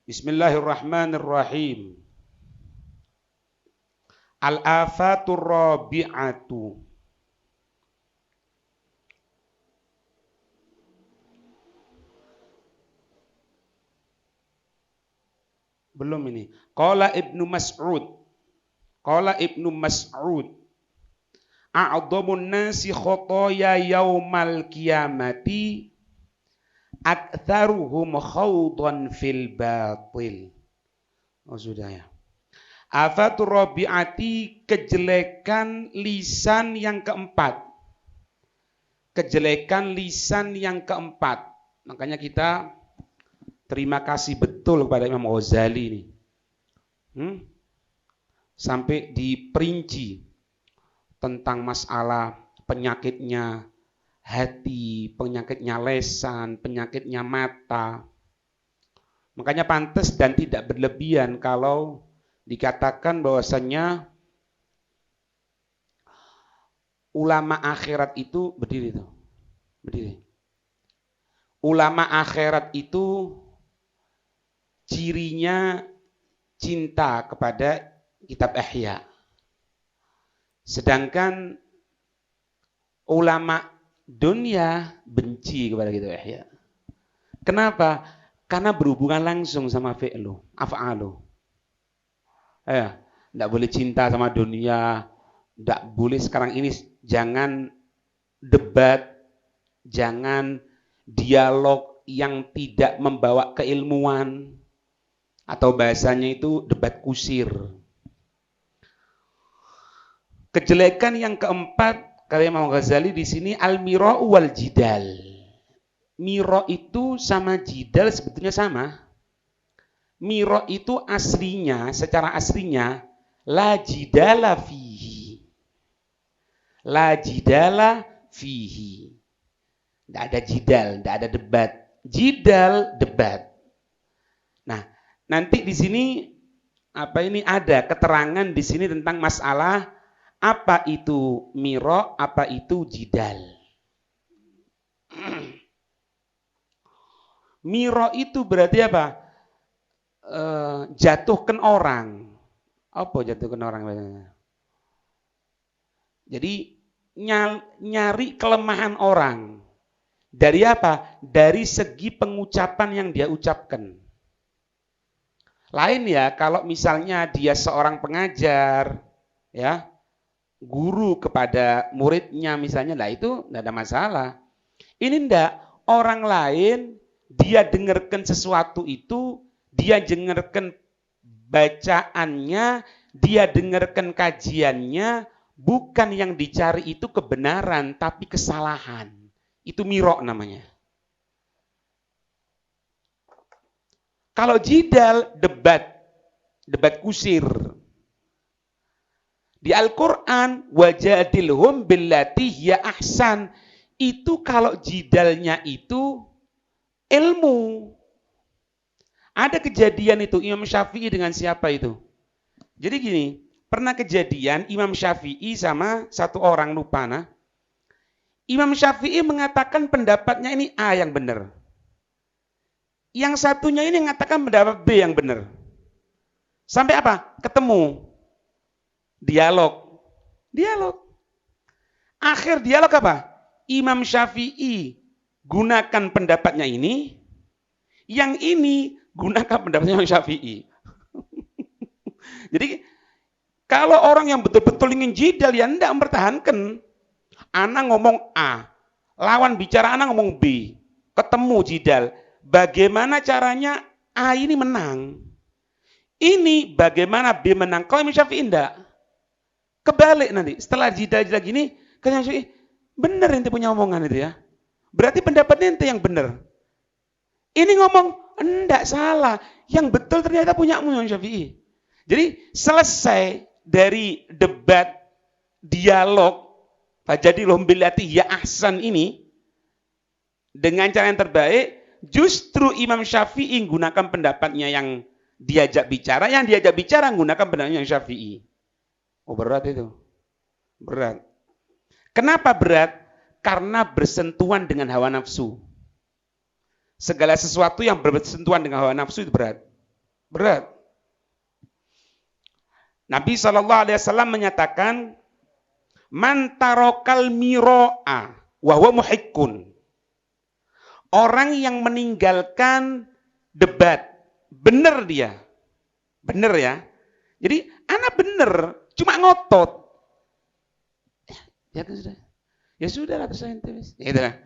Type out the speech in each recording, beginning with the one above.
Bismillahirrahmanirrahim. Al-afatur rabi'atu. Belum ini. Qala Ibnu Mas'ud. A'dhamun nasi khotoya yaumal qiyamati aktsaruhum khawdan fil batil. Oh sudah ya. Afatur rabi'ati, kejelekan lisan yang keempat. Kejelekan lisan yang keempat. Makanya kita terima kasih betul kepada Imam Ghazali ini. Sampai diperinci tentang masalah penyakitnya hati, penyakitnya lesan, penyakitnya mata. Makanya pantas dan tidak berlebihan kalau dikatakan bahwasannya ulama akhirat itu berdiri. Ulama akhirat itu cirinya cinta kepada kitab Ihya. Sedangkan ulama dunia benci kepada kitab Ihya. Kenapa? Karena berhubungan langsung sama af'alu. Tidak boleh cinta sama dunia, tidak boleh sekarang ini, jangan debat, jangan dialog yang tidak membawa keilmuan, atau bahasanya itu debat kusir. Kejelekan yang keempat kata Imam Ghazali di sini al-mira'u wal jidal. Mira itu sama jidal sebetulnya sama. Mira itu aslinya, secara aslinya la jidala fihi. La jidala fihi. Tidak ada jidal, tidak ada debat. Jidal debat. Nah, nanti di sini ada keterangan di sini tentang masalah apa itu mira, apa itu jidal. Mira itu berarti apa? Jatuhkan orang. Apa jatuhkan orang? Jadi nyari kelemahan orang. Dari apa? Dari segi pengucapan yang dia ucapkan. Lain ya, kalau misalnya dia seorang pengajar, ya, guru kepada muridnya misalnya, itu tidak ada masalah. Ini tidak, orang lain dia dengarkan sesuatu itu, dia dengarkan bacaannya, dia dengarkan kajiannya, bukan yang dicari itu kebenaran, tapi kesalahan. Itu mirok namanya. Kalau jidal, debat kusir. Di Al-Quran, wajadilhum billati hiya ahsan. Itu kalau jidalnya itu ilmu. Ada kejadian itu Imam Syafi'i dengan siapa itu? Jadi gini, pernah kejadian Imam Syafi'i sama satu orang, lupa nah. Imam Syafi'i mengatakan pendapatnya ini A yang benar. Yang satunya ini mengatakan pendapat B yang benar. Sampai apa? Ketemu. Dialog. Akhir dialog apa? Imam Syafi'i gunakan pendapatnya ini, yang ini gunakan pendapatnya Imam Syafi'i. Jadi kalau orang yang betul-betul ingin jidal, ya tidak mempertahankan. Ana ngomong A, lawan bicara Ana ngomong B, ketemu jidal. Bagaimana caranya A ini menang? Ini bagaimana B menang? Kalau Imam Syafi'i tidak. Kebalik nanti, setelah jidal gini, kan Syafi'i, benar ente punya omongan itu ya. Berarti pendapatnya ente yang benar. Ini ngomong, enggak salah. Yang betul ternyata punya Imam Syafi'i. Jadi selesai dari debat, dialog, fajadilhum billati hiya ahsan ini, dengan cara yang terbaik, justru Imam Syafi'i menggunakan pendapatnya yang diajak bicara, menggunakan pendapatnya yang Syafi'i. Oh berat itu. Berat. Kenapa berat? Karena bersentuhan dengan hawa nafsu. Segala sesuatu yang bersentuhan dengan hawa nafsu itu berat. Berat. Nabi SAW menyatakan, man tarokal miro'a wa huwa muhikkun. Orang yang meninggalkan debat, bener dia. Bener ya. Jadi, anak bener, cuma ngotot. Ya sudah. Ya sudah lah terus ente. Ya gitu lah.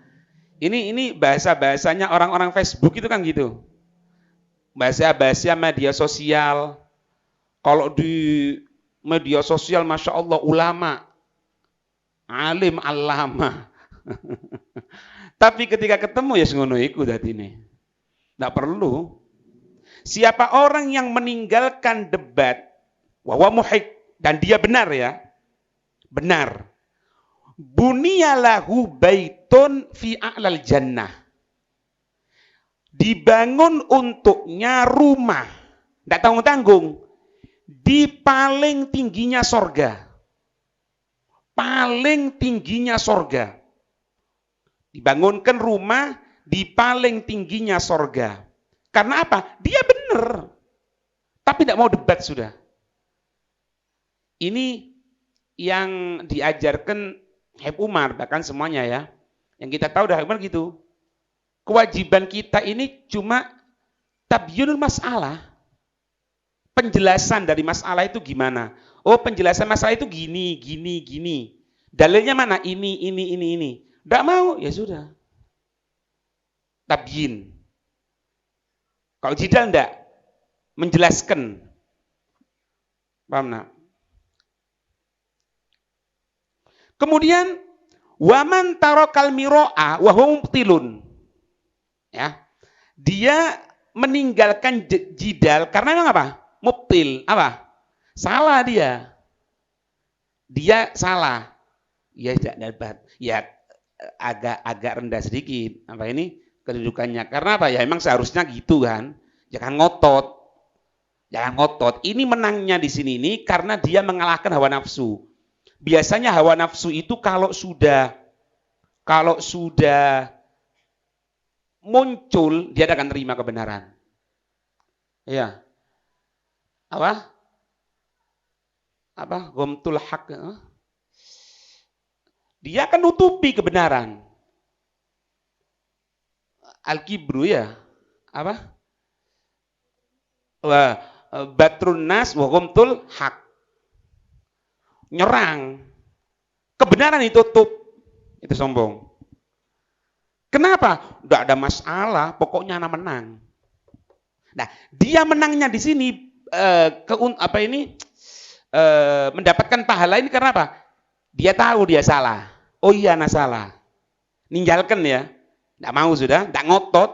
Ini bahasa-bahasanya orang-orang Facebook itu kan gitu. Bahasa-bahasa media sosial. Kalau di media sosial Masya Allah ulama, alim alama. Tapi ketika ketemu ya ngono iku datine. Enggak perlu. Siapa orang yang meninggalkan debat, wa muhik, dan dia benar ya. Benar. Buniyalahu baitun fi a'lal jannah. Dibangun untuknya rumah. Enggak tanggung-tanggung. Di paling tingginya sorga. Paling tingginya sorga. Dibangunkan rumah di paling tingginya sorga. Karena apa? Dia benar. Tapi tidak mau debat sudah. Ini yang diajarkan Habib Umar, bahkan semuanya ya. Yang kita tahu dah Habib Umar gitu. Kewajiban kita ini cuma tabyinul masalah. Penjelasan dari masalah itu gimana? Oh, penjelasan masalah itu gini. Dalilnya mana? Ini. Tidak mau, ya sudah. Tabyin. Kalau jidal enggak. Menjelaskan. Paham nak? Kemudian, waman tarokal miro'a wahum tilun. Ya. Dia meninggalkan jidal karena memang apa? Mubtil. Apa? Salah dia. Dia salah. Ya tidak dapat. Ya agak rendah sedikit. Apa ini kedudukannya? Karena apa? Ya emang seharusnya gitu kan. Jangan ngotot. Ini menangnya di sini ini karena dia mengalahkan hawa nafsu. Biasanya hawa nafsu itu kalau sudah muncul, dia akan terima kebenaran. Iya. Apa? Gomtul hak. Dia akan nutupi kebenaran. Al-kibru ya. Apa? Batrun nas wa gomtul hak. Nyerang. Kebenaran ditutup. Itu sombong. Kenapa? Tidak ada masalah, pokoknya anak menang. Nah, dia menangnya di sini mendapatkan pahala ini karena apa? Dia tahu dia salah. Oh iya, anak salah. Ninggalkan ya. Tidak mau sudah, tidak ngotot.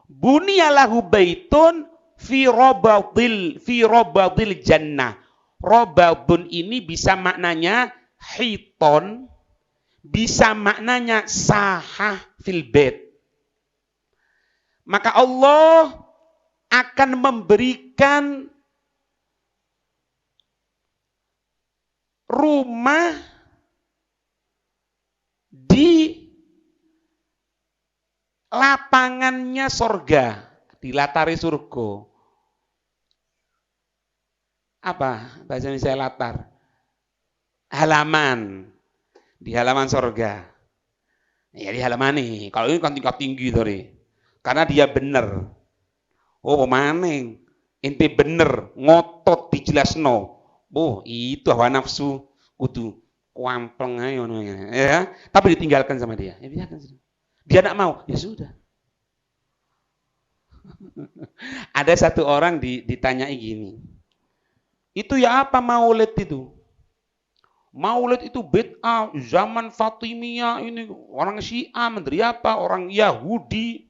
Buniyalahu baitun fi robadil jannah. Robadun ini bisa maknanya hiton, bisa maknanya sahah fil bait. Maka Allah akan memberikan rumah di lapangannya sorga, di latari surga. Apa bahasa Indonesia latar? Halaman. Di halaman sorga. Ya di halaman nih. Kalau ini kan tingkat tinggi tadi. Karena dia benar. Oh maning. Ente bener. Ngotot dijelasno. Oh itu hawa nafsu. Kudu kuampleng ayo. Ya. Tapi ditinggalkan sama dia. Ya biarkan. Dia tidak mau. Ya sudah. Ada satu orang ditanyai gini. Itu ya apa maulid itu? Maulid itu bid'ah, zaman Fatimiyah ini orang Syiah, menteri apa? Orang Yahudi.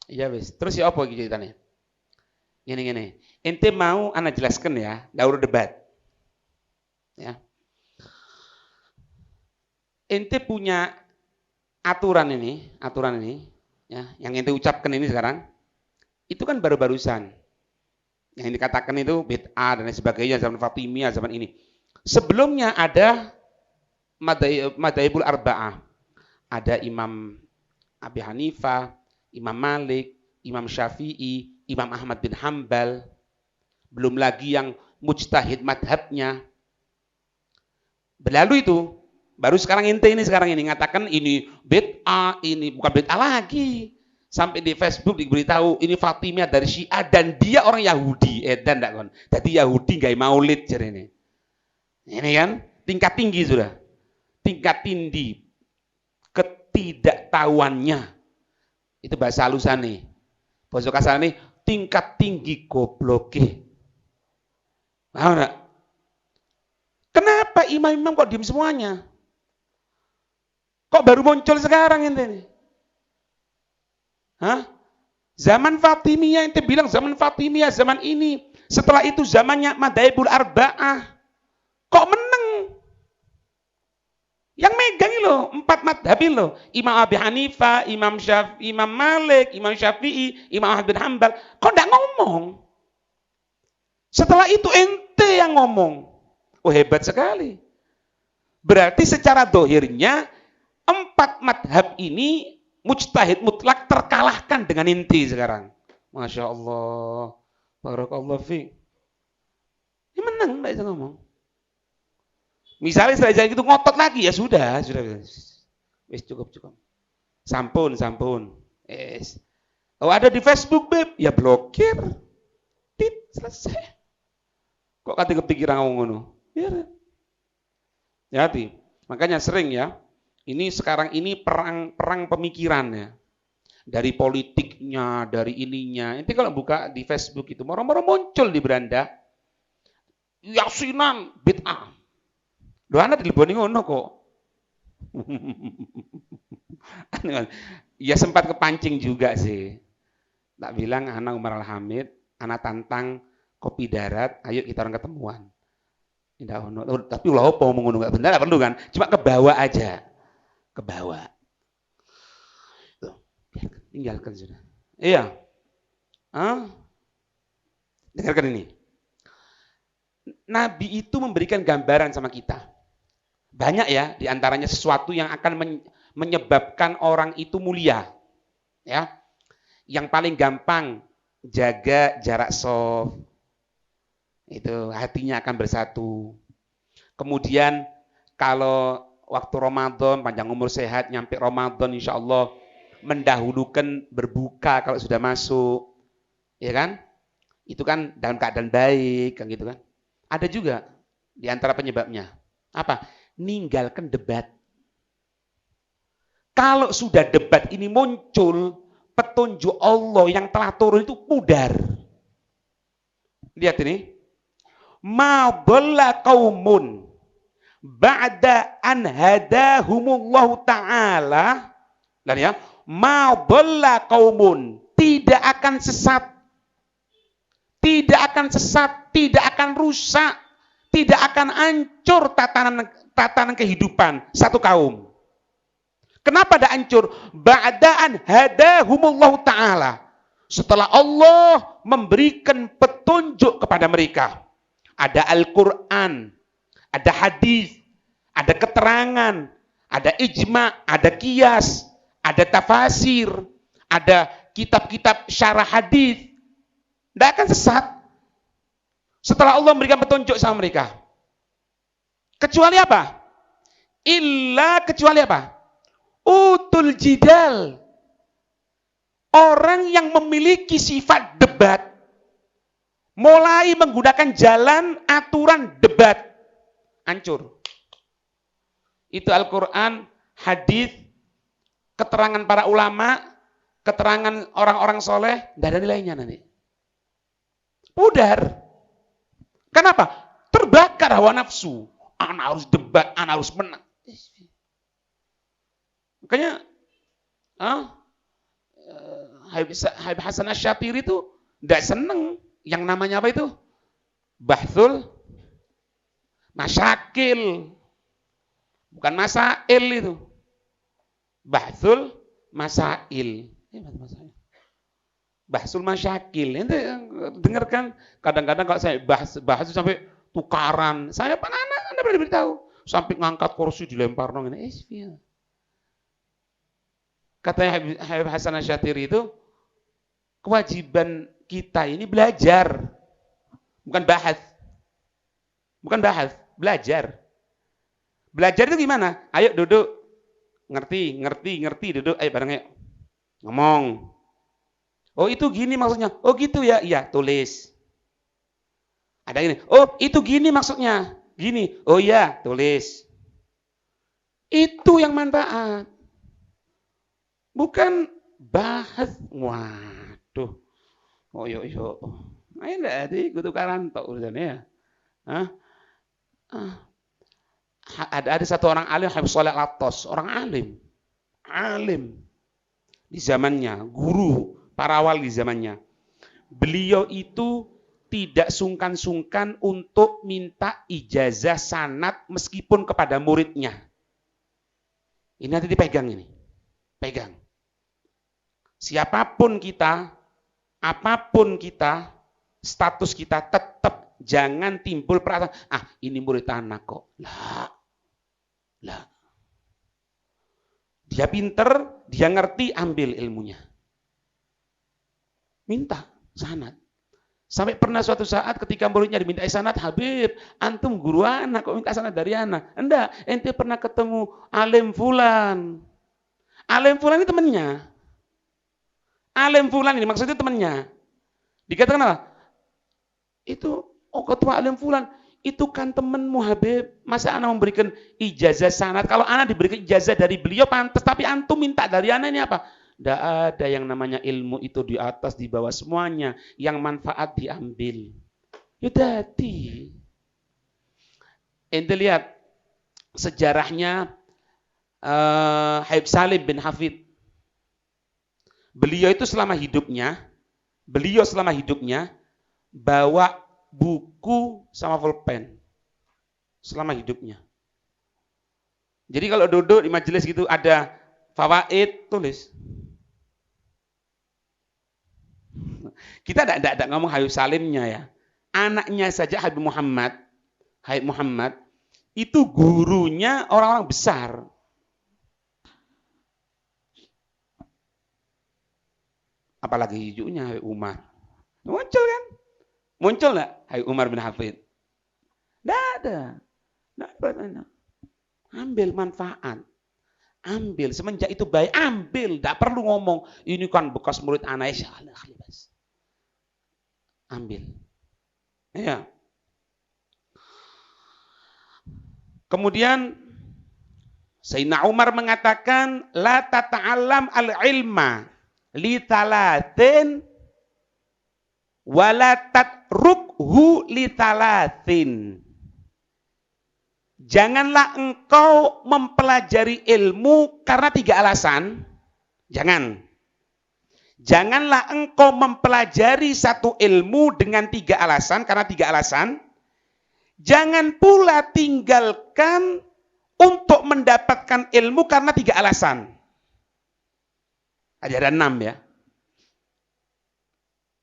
Ya wis, terus ya apa gitu ceritanya? Gini. Ente mau ana jelaskan ya, ndak urut debat. Ya. Ente punya aturan ini, ya, yang ente ucapkan ini sekarang, itu kan baru-barusan. Yang dikatakan itu bid'ah dan sebagainya zaman Fatimiyah zaman ini. Sebelumnya ada Madzhabul Arba'ah. Ada Imam Abi Hanifah, Imam Malik, Imam Syafi'i, Imam Ahmad bin Hambal, belum lagi yang mujtahid madhabnya. Berlalu itu, baru sekarang sekarang ini ngatakan ini bid'ah, ini bukan bid'ah lagi. Sampai di Facebook diberitahu ini Fatimiyah dari Syiah dan dia orang Yahudi. Dan enggak kon. Jadi Yahudi enggak maulid jadi ini. Ini kan tingkat tinggi sudah. Tingkat tinggi ketidaktahuannya. Itu bahasa halusan nih. Bahasa kasar nih tingkat tinggi gobloke. Tahu enggak? Kenapa imam-imam kok diem semuanya? Kok baru muncul sekarang ini? Hah? Zaman Fatimiyah ente bilang zaman Fatimiyah zaman ini. Setelah itu zamannya Madzhabul Arba'ah. Kok menang? Yang megang loh, 4 madhab loh. Imam Abi Hanifah, Imam Syafi'i, Imam Malik, Imam Syafi'i, Imam Ahmad bin Hambal. Kok enggak ngomong? Setelah itu ente yang ngomong. Oh hebat sekali. Berarti secara dohirnya 4 madhab ini mujtahid mutlak terkalahkan dengan ente sekarang. Masya Allah. Barakallahu fiik. Ini menang enggak bisa ngomong. Misalnya setelah itu ngotot lagi ya sudah. Wis cukup. Sampun. Yes. Oh ada di Facebook beb, ya blokir. Tit selesai. Kok kate kepikiran ngomong ngono? Biar. Hati. Makanya sering ya. Ini sekarang ini perang pemikiran ya. Dari politiknya, dari ininya. Nanti kalau buka di Facebook itu moro-moro muncul di beranda. Yasinan bid'ah. Doa anak dileboni ngono kok. Ya sempat kepancing juga sih. Tak bilang anak Umar Al-Hamid, anak tantang kopi darat, ayo kita orang ketemuan. Tidak ono. Tapi ulah apa ngomong ngono enggak benar, enggak perlu kan? Cuma ke bawah aja. Ke bawah. Tuh, tinggalkan sudah. Iya. Dengarkan ini. Nabi itu memberikan gambaran sama kita. Banyak ya, diantaranya sesuatu yang akan menyebabkan orang itu mulia. Ya, yang paling gampang jaga jarak shaf. Itu hatinya akan bersatu. Kemudian kalau waktu Ramadan, panjang umur sehat, nyampe Ramadan insya Allah mendahulukan berbuka kalau sudah masuk. Ya kan? Itu kan dalam keadaan baik, kan gitu kan. Ada juga di antara penyebabnya. Apa? Ninggalkan debat. Kalau sudah debat ini muncul, petunjuk Allah yang telah turun itu pudar. Lihat ini. Ma dhalla qaumun ba'da an hadahumullahu ta'ala. Dan ya, ma dhalla qaumun, tidak akan sesat. Tidak akan rusak, tidak akan hancur tatanan kehidupan satu kaum. Kenapa ada hancur? Ba'da'an hadahumullahu ta'ala. Setelah Allah memberikan petunjuk kepada mereka. Ada Al-Quran, ada hadis, ada keterangan, ada ijma, ada qiyas, ada tafasir, ada kitab-kitab syarah hadis. Tidak akan sesat. Setelah Allah memberikan petunjuk sama mereka. Kecuali apa? Kecuali apa? Utul jidal. Orang yang memiliki sifat debat. Mulai menggunakan jalan aturan debat. Hancur. Itu Al-Quran, hadis, keterangan para ulama, keterangan orang-orang soleh, tidak ada nilainya nanti. Pudar. Kenapa? Terbakar hawa nafsu. Anak harus debat, anak harus menang. Makanya Habib Hasan Asy-Syatiri itu tidak senang yang namanya apa itu? Bahthul masyakil. Bukan masail itu. Bahthul masail. Bahsul masyakil. Ente dengarkan, kadang-kadang kalau saya bahas sampai tukaran. Saya Anda pernah beritahu sampai ngangkat kursi dilempar dong ini. Katanya Habib Hasan Asy-Syatiri itu kewajiban kita ini belajar. Bukan bahas. Bukan bahas, belajar. Belajar itu gimana? Ayo duduk. Ngerti, duduk. Ayo bareng ayo. Ngomong. Oh itu gini maksudnya. Oh gitu ya. Iya, tulis. Ada ini. Oh itu gini maksudnya. Gini. Oh iya, tulis. Itu yang manfaat. Bukan bahas. Waduh. Oh yo. Ayo enggak ada kudu karantok urusannya ya. Hah? Ada satu orang alim, Habib Shalih Al-Attas, orang alim di zamannya, guru para wali di zamannya. Beliau itu tidak sungkan-sungkan untuk minta ijazah sanad meskipun kepada muridnya. Ini nanti dipegang ini. Pegang. Siapapun kita, apapun kita, status kita tetap jangan timbul perasaan, ini murid anak kok. Lah. Dia pinter, dia ngerti, ambil ilmunya. Minta sanad. Sampai pernah suatu saat ketika muridnya diminta sanad, Habib, antum guru anak kok minta sanad dari anak? Enggak, ente pernah ketemu alim fulan. Alim fulan ini temannya. Alim fulan ini maksudnya temannya. Dikatakan apa? Itu ketua alim fulan. Itu kan temanmu Habib. Masa anak memberikan ijazah sanad? Kalau anak diberikan ijazah dari beliau pantas, tapi antum minta dari anak ini apa? Tidak ada yang namanya ilmu itu di atas, di bawah semuanya. Yang manfaat diambil. Ya tadi. Ente lihat sejarahnya Habib Salim bin Hafid. Beliau selama hidupnya bawa buku sama pulpen. Selama hidupnya. Jadi kalau duduk di majelis gitu ada fawaid, tulis. Kita tidak ngomong Habib Salimnya ya. Anaknya saja Habib Muhammad itu gurunya orang-orang besar. Apalagi hijaunya Habib Umar. Muncul kan? Muncul nggak Habib Umar bin Hafid? Tidak ada. Ambil manfaat. Ambil. Semenjak itu baik, ambil. Tidak perlu ngomong, ini kan bekas murid anak. Ambil. Ya. Kemudian Sayyidina Umar mengatakan, la tata'allam al-ilma li talatin wala tatrukhu li talatin. Janganlah engkau mempelajari ilmu karena 3 alasan. Janganlah engkau mempelajari satu ilmu dengan 3 alasan, karena 3 alasan. Jangan pula tinggalkan untuk mendapatkan ilmu karena 3 alasan. Ada 6 ya.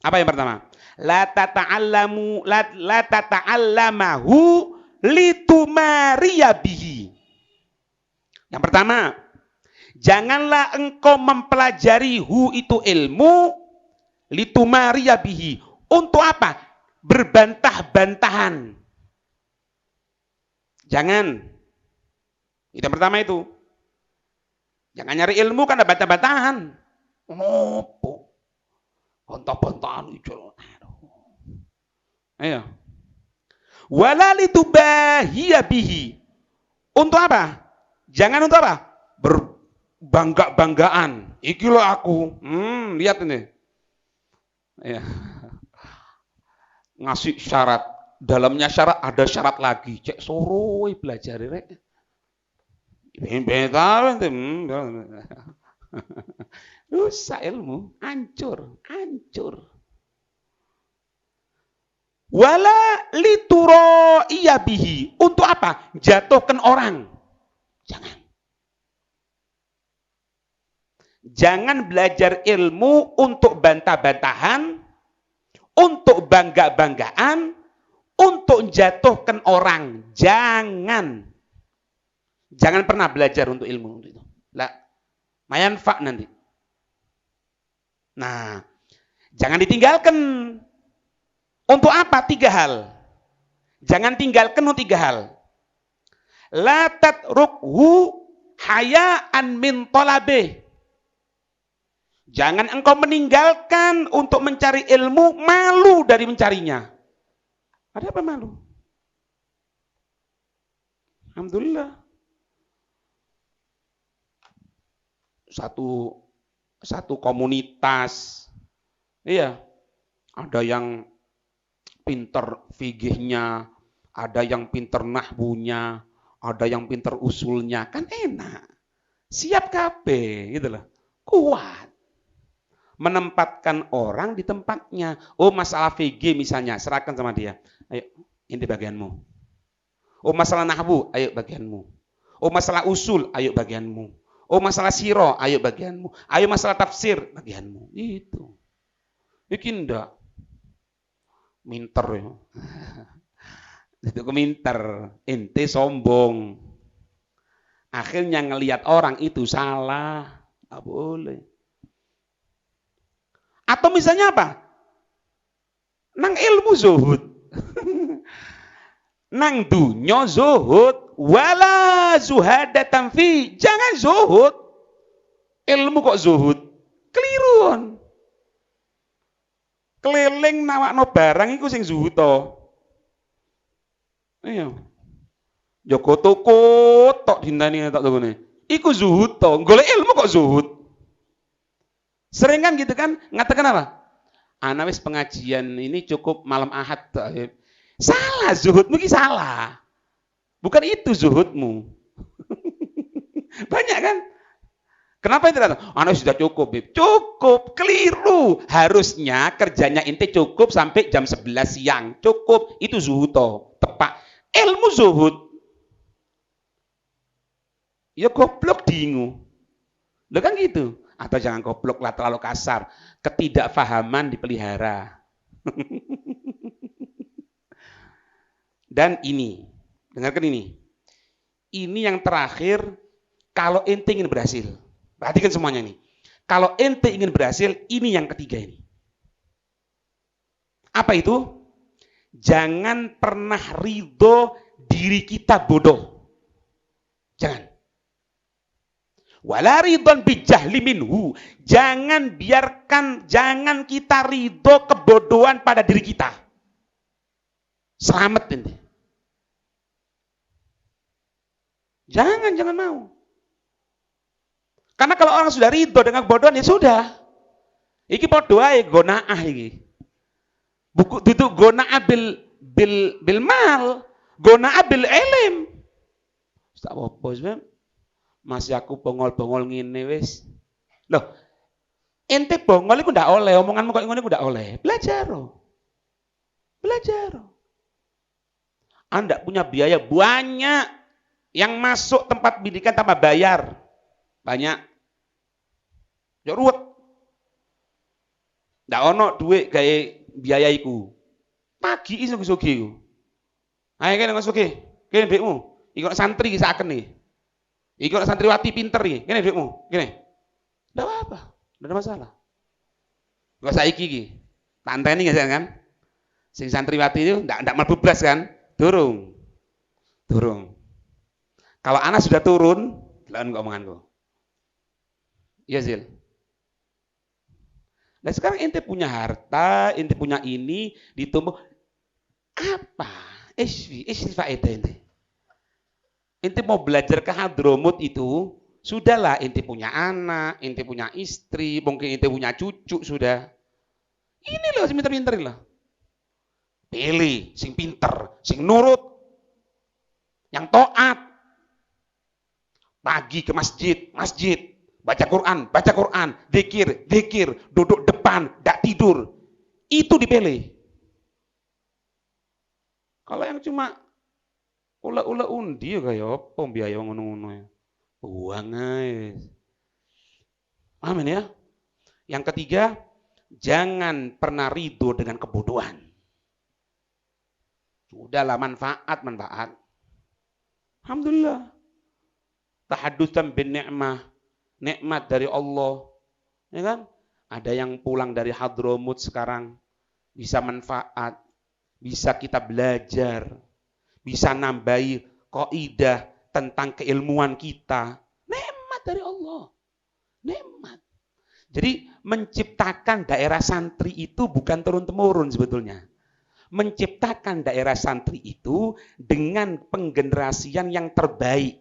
Apa yang pertama? La tata'allamahu litumariya bihi. Yang pertama, janganlah engkau mempelajari itu ilmu litumariya bihi. Untuk apa? Berbantah-bantahan. Jangan. Itu yang pertama itu. Jangan nyari ilmu karena bantah-bantahan. Ngopo? Bantah-bantahan itu. Ayo. Wala litubahiya bihi. Untuk apa? Jangan untuk apa? Berbangga-banggaan. Iki loh aku. Lihat ini. Ya. Ngasih syarat. Dalamnya syarat, ada syarat lagi. Cek soroi belajar rek. Rusak ilmu, hancur. Wala lituro iya bihi. Untuk apa? Jatuhkan orang. Jangan belajar ilmu untuk bantah-bantahan, untuk bangga-banggaan, untuk jatuhkan orang. Jangan pernah belajar untuk ilmu itu. Lah, mayanfa nanti. Nah, Jangan ditinggalkan. Untuk apa? 3 hal. Jangan tinggalkan untuk 3 hal. La tatrukhu haya'an min talabih. Jangan engkau meninggalkan untuk mencari ilmu malu dari mencarinya. Ada apa malu? Alhamdulillah. Satu komunitas. Iya. Ada yang pinter fikihnya, ada yang pinter nahwunya, ada yang pinter usulnya, kan enak. Siap kabeh, gitu loh. Kuat. Menempatkan orang di tempatnya. Oh, masalah fikih misalnya, serahkan sama dia. Ayo, ini bagianmu. Oh, masalah nahwu, ayo bagianmu. Oh, masalah usul, ayo bagianmu. Oh, masalah siro, ayo bagianmu. Ayo masalah tafsir, bagianmu. Itu. Iki ndak. Minter ya. Itu keminter, ente sombong. Akhirnya ngelihat orang itu salah, nggak boleh. Atau misalnya apa? Nang ilmu zuhud. Nang dunya zuhud, wala zuhadatan fi. Jangan zuhud. Ilmu kok zuhud? Keliruan. Keliling nawakno barang iku sing zuhud to. Iya. Joko toko tok dintani tok tokone. Iku zuhud to. Golek ilmu kok zuhud? Sering kan gitu kan? Ngatakan apa? Ana wis pengajian ini cukup malam Ahad. Salah, zuhudmu ki salah. Bukan itu zuhudmu. Banyak kan? Kenapa itu? Ana sudah cukup, Bib. Cukup, keliru. Harusnya kerjanya inti cukup sampai jam 11 siang. Cukup, itu zuhud toh. Tepat. Ilmu zuhud. Ya goblok dingu. Loh kan gitu. Atau jangan goblok lah, terlalu kasar. Ketidakfahaman dipelihara. Dan ini, dengarkan ini. Ini yang terakhir, kalau ente ingin berhasil. Perhatikan semuanya ini. Kalau ente ingin berhasil, ini yang ketiga ini. Apa itu? Jangan pernah ridho diri kita bodoh. Jangan. Wala ridhon bijahli minhu. Jangan kita ridho kebodohan pada diri kita. Selamat ente. Jangan mau. Karena kalau orang sudah ridho dengan kebodohan, ya sudah. Iki podo ae gonaah iki. Buku duduk gonaah bil mal, gonaah bil ilm. Tak apa wis, masih aku bongol-bongol ngene wis. Loh, ente bongol iku ndak oleh, omonganmu kok ngene iku ndak oleh. Belajar. Belajar. Anda punya biaya banyak. Yang masuk tempat pendidikan tanpa bayar. Banyak. Ya ruwet. Ndak ono duit gawe biaya iku. Pagi iso-iso iku. Ayo kene ngosoke. Kene dhekmu. Iki kok santri iki saken iki. Iki kok santriwati pinter iki. Kene dhekmu. Kene. Ndak apa-apa. Ndak ada masalah. Kok saiki iki. Tak anteni kan? Sing santriwati itu ndak mlebu blas kan? Durung. Kalau anak sudah turun, lawan omonganku. Iya, Zil. Nah sekarang ente punya harta, ente punya ini, ditumbuh. Apa? Isfi faedah ente. Ente mau belajar ke Hadramut itu, sudahlah ente punya anak, ente punya istri, mungkin ente punya cucu sudah. Ini loh, sing pinter-pinter lah. Pilih, sing pinter, sing nurut, yang taat. Pagi ke masjid, baca Quran, zikir, duduk depan, ndak tidur. Itu dipilih. Kalau yang cuma ula-ula undi kaya apa biaya ngono-ngono ya. Buang ae. Amin ya. Yang ketiga, jangan pernah ridho dengan kebodohan. Sudahlah manfaat. Alhamdulillah. Tahaddusan bin ni'mah, nikmat dari Allah, ya kan? Ada yang pulang dari Hadramut sekarang bisa manfaat, bisa kita belajar, bisa nambahi kaidah tentang keilmuan kita. Nikmat dari Allah. Nikmat. Jadi menciptakan daerah santri itu bukan turun-temurun sebetulnya. Menciptakan daerah santri itu dengan penggenerasian yang terbaik.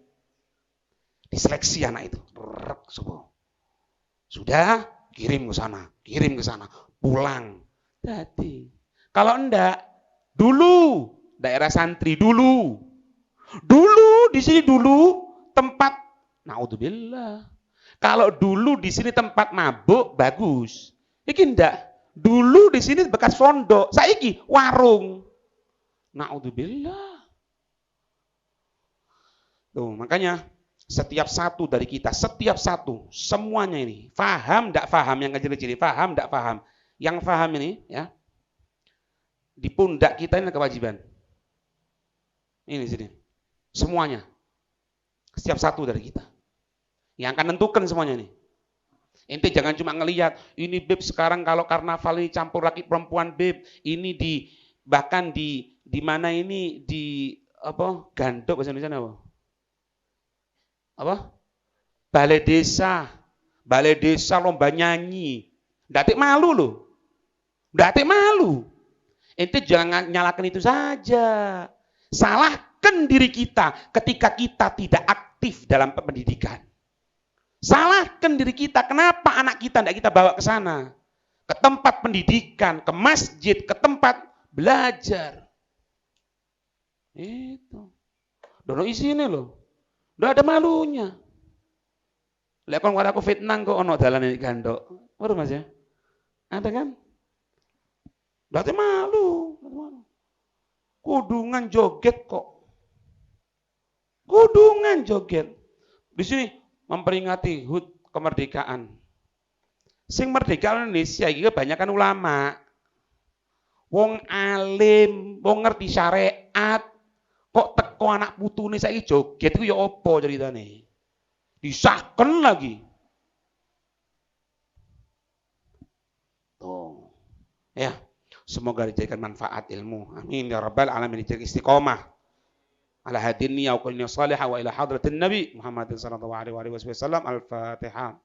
Diseleksi anak itu. Sudah, kirim ke sana, pulang. Jadi, kalau enggak, dulu daerah santri dulu di sini dulu tempat naudzubillah. Kalau dulu di sini tempat mabuk bagus. Iki ndak. Dulu di sini bekas pondok, saiki warung. Naudzubillah. Tuh, makanya setiap satu dari kita, semuanya ini, faham enggak faham yang kecil-kecil, faham enggak faham. Yang faham ini ya. Di pundak kita ini kewajiban. Ini sini. Semuanya. Setiap satu dari kita. Yang akan nentukan semuanya ini. Ente jangan cuma ngelihat ini beb sekarang kalau karnaval ini campur laki perempuan beb, ini bahkan di mana ini di apa? Gandok bahasa Indonesia apa? Apa? Balai desa lomba nyanyi. Ndak malu loh. Ndak malu. Ente jangan nyalakan itu saja. Salahkan diri kita ketika kita tidak aktif dalam pendidikan. Salahkan diri kita, kenapa anak kita tidak kita bawa ke sana? Ke tempat pendidikan, ke masjid, ke tempat belajar. Itu. Dono isine loh. Udah ada malunya. Lek kon aku fitnah kok ono dalan iki gandok. Waduh Mas ya. Ada kan? Berarti malu. Kudungan joget kok. Kudungan joget. Di sini memperingati HUT kemerdekaan. Sing merdeka Indonesia iki kebanyakan ulama. Wong alim, wong ngerti syariat. Kok teko anak putune saiki joget iku ya apa ceritane? Disahken lagi. Tuh. Ya, semoga dijadikan manfaat ilmu. Amin ya rabbal alamin, dijadikan istiqomah. Ala hadinni ya qulni salihah wa ila hadratin nabi Muhammadin sallallahu alaihi wasallam. Al-Fatihah.